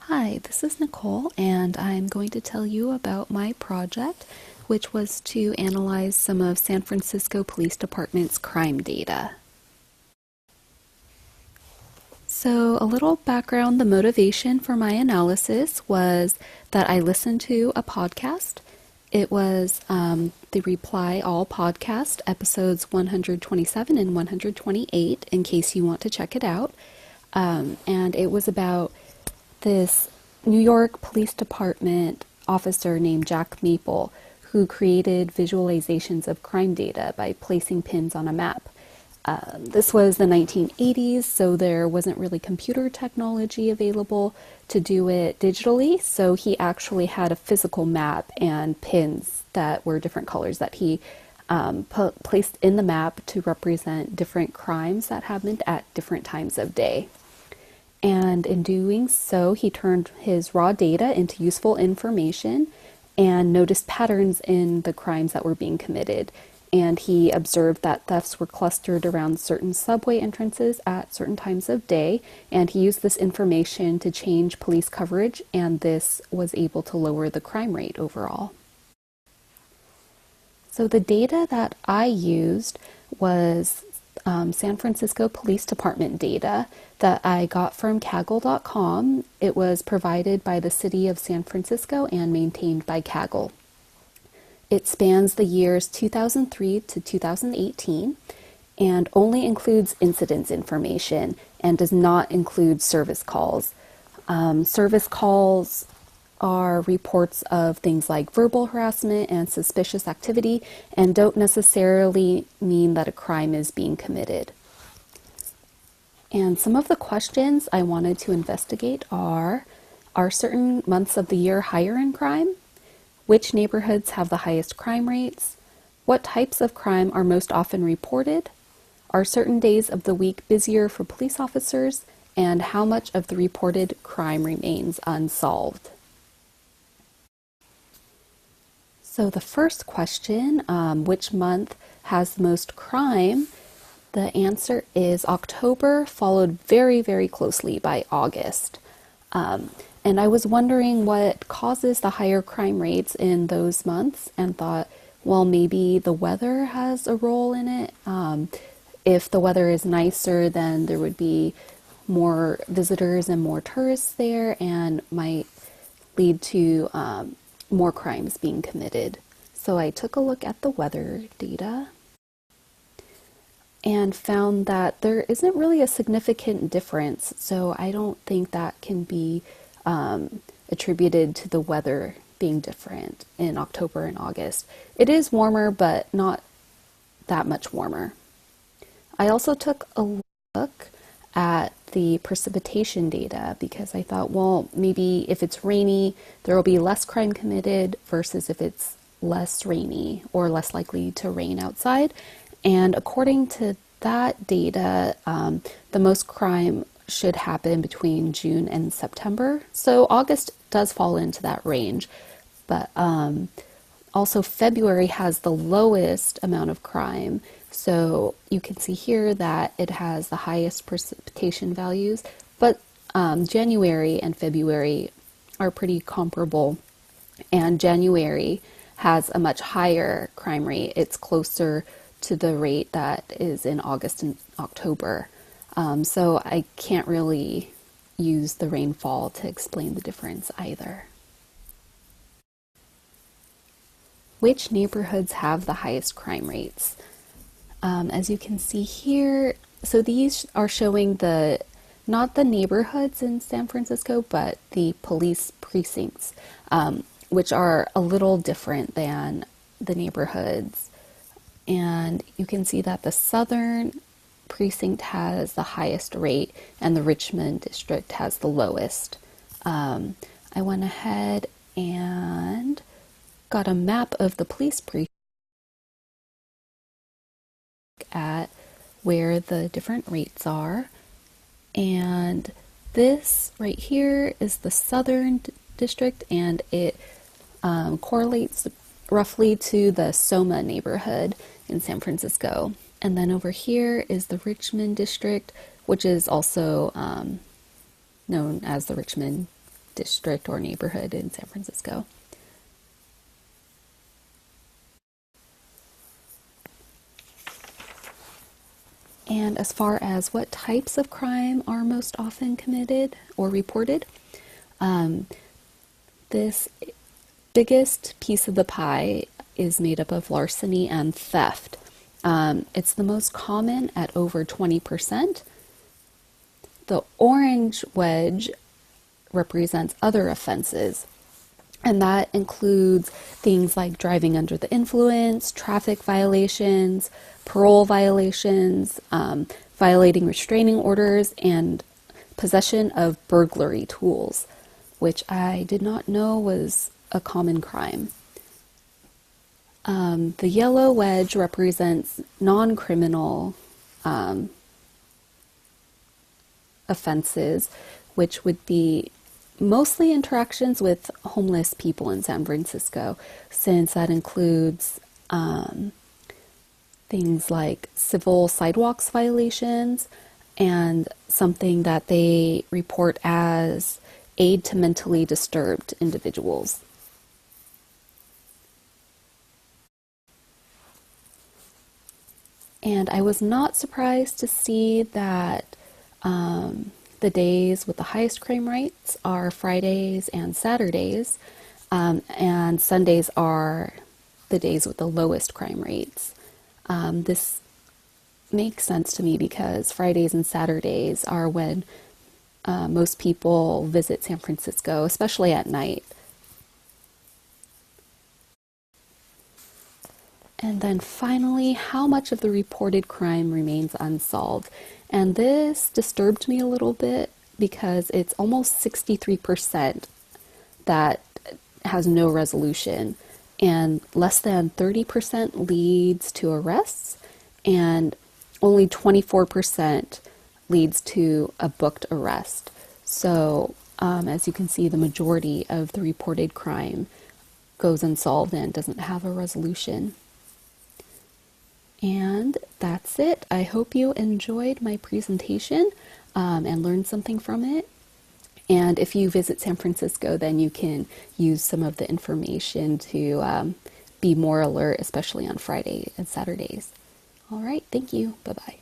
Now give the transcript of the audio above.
Hi, this is Nicole, and I'm going to tell you about my project, which was to analyze some of San Francisco Police Department's crime data. So, a little background, the motivation for my analysis was that I listened to a podcast. It was the Reply All podcast, episodes 127 and 128, in case you want to check it out. And it was about this New York Police Department officer named Jack Maple, who created visualizations of crime data by placing pins on a map. This was the 1980s, so there wasn't really computer technology available to do it digitally, so he actually had a physical map and pins that were different colors that he placed in the map to represent different crimes that happened at different times of day. And in doing so, he turned his raw data into useful information and noticed patterns in the crimes that were being committed. And he observed that thefts were clustered around certain subway entrances at certain times of day. And he used this information to change police coverage, and this was able to lower the crime rate overall. So the data that I used was San Francisco Police Department data that I got from Kaggle.com. It was provided by the City of San Francisco and maintained by Kaggle. It spans the years 2003 to 2018 and only includes incidents information and does not include service calls. Service calls are reports of things like verbal harassment and suspicious activity and don't necessarily mean that a crime is being committed. And some of the questions I wanted to investigate are certain months of the year higher in crime? Which neighborhoods have the highest crime rates? What types of crime are most often reported? Are certain days of the week busier for police officers? And how much of the reported crime remains unsolved? So the first question, which month has the most crime? The answer is October, followed very, very closely by August. And I was wondering what causes the higher crime rates in those months and thought, well, maybe the weather has a role in it. If the weather is nicer, then there would be more visitors and more tourists there and might lead to more crimes being committed. So I took a look at the weather data and found that there isn't really a significant difference. So I don't think that can be attributed to the weather being different in October and August. It is warmer, but not that much warmer. I also took a look at the precipitation data because I thought, well, maybe if it's rainy, there will be less crime committed versus if it's less rainy or less likely to rain outside. And according to that data, the most crime should happen between June and September. So August does fall into that range, but also February has the lowest amount of crime. So you can see here that it has the highest precipitation values, but January and February are pretty comparable, and January has a much higher crime rate. It's closer to the rate that is in August and October. So I can't really use the rainfall to explain the difference either. Which neighborhoods have the highest crime rates? As you can see here, so these are showing not the neighborhoods in San Francisco, but the police precincts, which are a little different than the neighborhoods. And you can see that the Southern precinct has the highest rate and the Richmond district has the lowest. I went ahead and got a map of the police precinct at where the different rates are. And this right here is the Southern district, and it correlates roughly to the Soma neighborhood in San Francisco. And then over here is the Richmond district, which is also known as the Richmond district or neighborhood in San Francisco. And as far as what types of crime are most often committed or reported, this biggest piece of the pie is made up of larceny and theft. It's the most common at over 20%. The orange wedge represents other offenses, and that includes things like driving under the influence, traffic violations, parole violations, violating restraining orders, and possession of burglary tools, which I did not know was a common crime. The yellow wedge represents non-criminal offenses, which would be mostly interactions with homeless people in San Francisco, since that includes things like civil sidewalks violations and something that they report as aid to mentally disturbed individuals. And I was not surprised to see that the days with the highest crime rates are Fridays and Saturdays, and Sundays are the days with the lowest crime rates. This makes sense to me because Fridays and Saturdays are when most people visit San Francisco, especially at night. And then finally, how much of the reported crime remains unsolved? And this disturbed me a little bit because it's almost 63% that has no resolution, and less than 30% leads to arrests, and only 24% leads to a booked arrest. So, as you can see, the majority of the reported crime goes unsolved and doesn't have a resolution. And that's it. I hope you enjoyed my presentation and learned something from it. And if you visit San Francisco, then you can use some of the information to be more alert, especially on Friday and Saturdays. All right, thank you. Bye-bye.